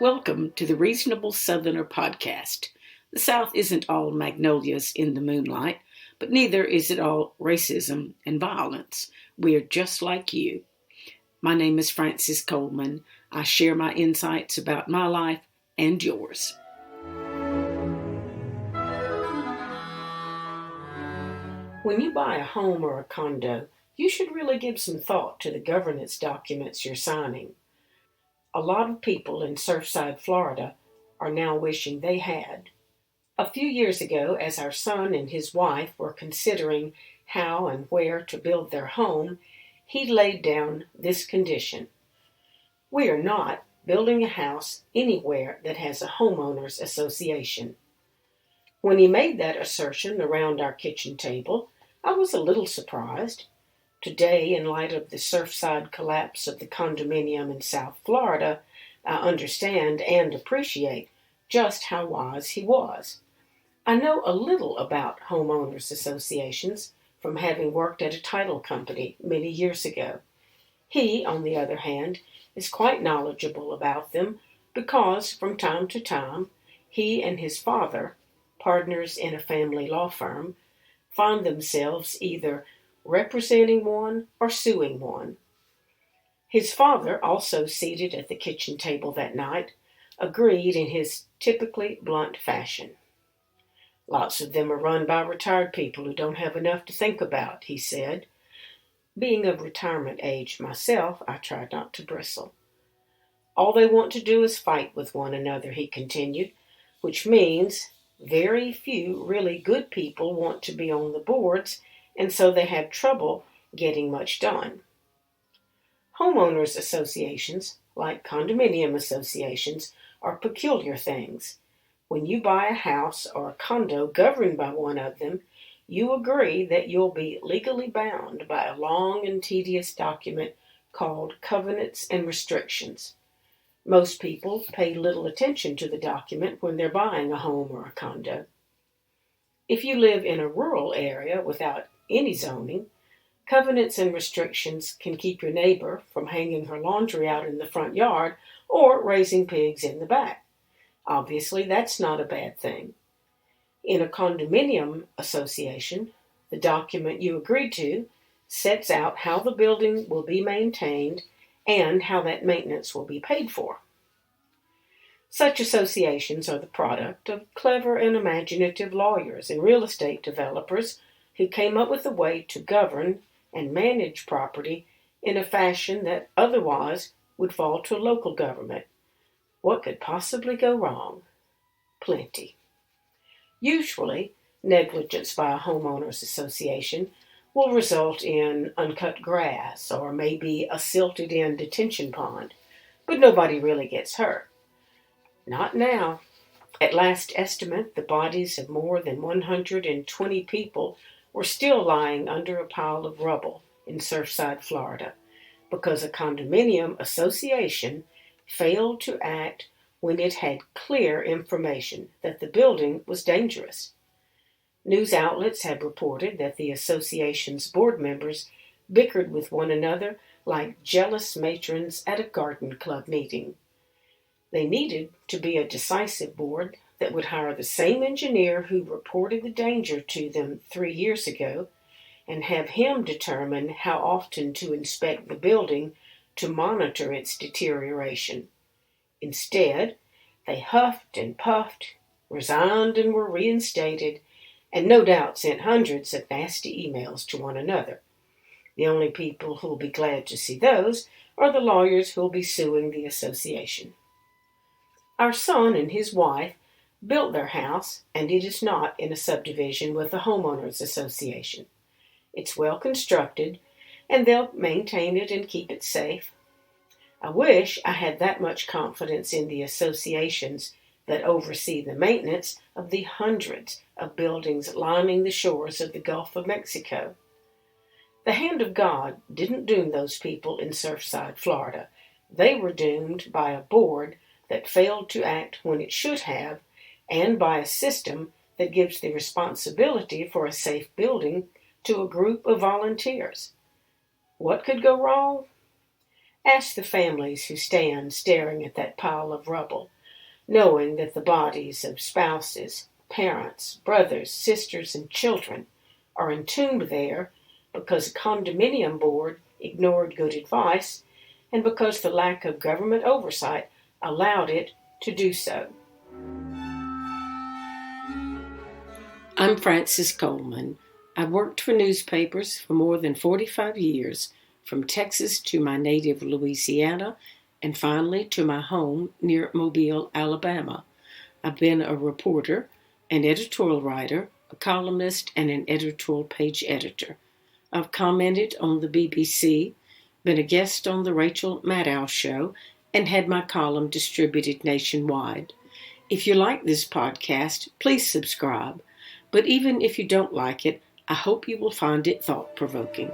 Welcome to the Reasonable Southerner podcast. The South isn't all magnolias in the moonlight, but neither is it all racism and violence. We are just like you. My name is Frances Coleman. I share my insights about my life and yours. When you buy a home or a condo, you should really give some thought to the governance documents you're signing. A lot of people in Surfside Florida are now wishing they had. A few years ago, as our son and his wife were considering how and where to build their home, he laid down this condition. We are not building a house anywhere that has a homeowners association. When he made that assertion around our kitchen table, I was a little surprised. Today, in light of the Surfside collapse of the condominium in South Florida, I understand and appreciate just how wise he was. I know a little about homeowners associations from having worked at a title company many years ago. He, on the other hand, is quite knowledgeable about them because, from time to time, he and his father, partners in a family law firm, find themselves either representing one or suing one. His father, also seated at the kitchen table that night, agreed in his typically blunt fashion. Lots of them are run by retired people who don't have enough to think about, he said. Being of retirement age myself, I tried not to bristle. All they want to do is fight with one another, he continued, which means very few really good people want to be on the boards, and so they have trouble getting much done. Homeowners associations, like condominium associations, are peculiar things. When you buy a house or a condo governed by one of them, you agree that you'll be legally bound by a long and tedious document called covenants and restrictions. Most people pay little attention to the document when they're buying a home or a condo. If you live in a rural area without any zoning, covenants and restrictions can keep your neighbor from hanging her laundry out in the front yard or raising pigs in the back. Obviously, that's not a bad thing. In a condominium association, the document you agreed to sets out how the building will be maintained and how that maintenance will be paid for. Such associations are the product of clever and imaginative lawyers and real estate developers who came up with a way to govern and manage property in a fashion that otherwise would fall to local government. What could possibly go wrong? Plenty. Usually, negligence by a homeowners association will result in uncut grass or maybe a silted-in detention pond, but nobody really gets hurt. Not now. At last estimate, the bodies of more than 120 people were still lying under a pile of rubble in Surfside, Florida, because a condominium association failed to act when it had clear information that the building was dangerous. News outlets have reported that the association's board members bickered with one another like jealous matrons at a garden club meeting. They needed to be a decisive board that would hire the same engineer who reported the danger to them 3 years ago and have him determine how often to inspect the building to monitor its deterioration. Instead, they huffed and puffed, resigned and were reinstated, and no doubt sent hundreds of nasty emails to one another. The only people who'll be glad to see those are the lawyers who'll be suing the association. Our son and his wife built their house, and it is not in a subdivision with a homeowners association. It's well constructed, and they'll maintain it and keep it safe. I wish I had that much confidence in the associations that oversee the maintenance of the hundreds of buildings lining the shores of the Gulf of Mexico. The hand of God didn't doom those people in Surfside, Florida. They were doomed by a board that failed to act when it should have, and by a system that gives the responsibility for a safe building to a group of volunteers. What could go wrong? Ask the families who stand staring at that pile of rubble, knowing that the bodies of spouses, parents, brothers, sisters, and children are entombed there because a condominium board ignored good advice and because the lack of government oversight allowed it to do so. I'm Frances Coleman. I've worked for newspapers for more than 45 years, from Texas to my native Louisiana, and finally to my home near Mobile, Alabama. I've been a reporter, an editorial writer, a columnist, and an editorial page editor. I've commented on the BBC, been a guest on the Rachel Maddow Show, and had my column distributed nationwide. If you like this podcast, please subscribe. But even if you don't like it, I hope you will find it thought-provoking.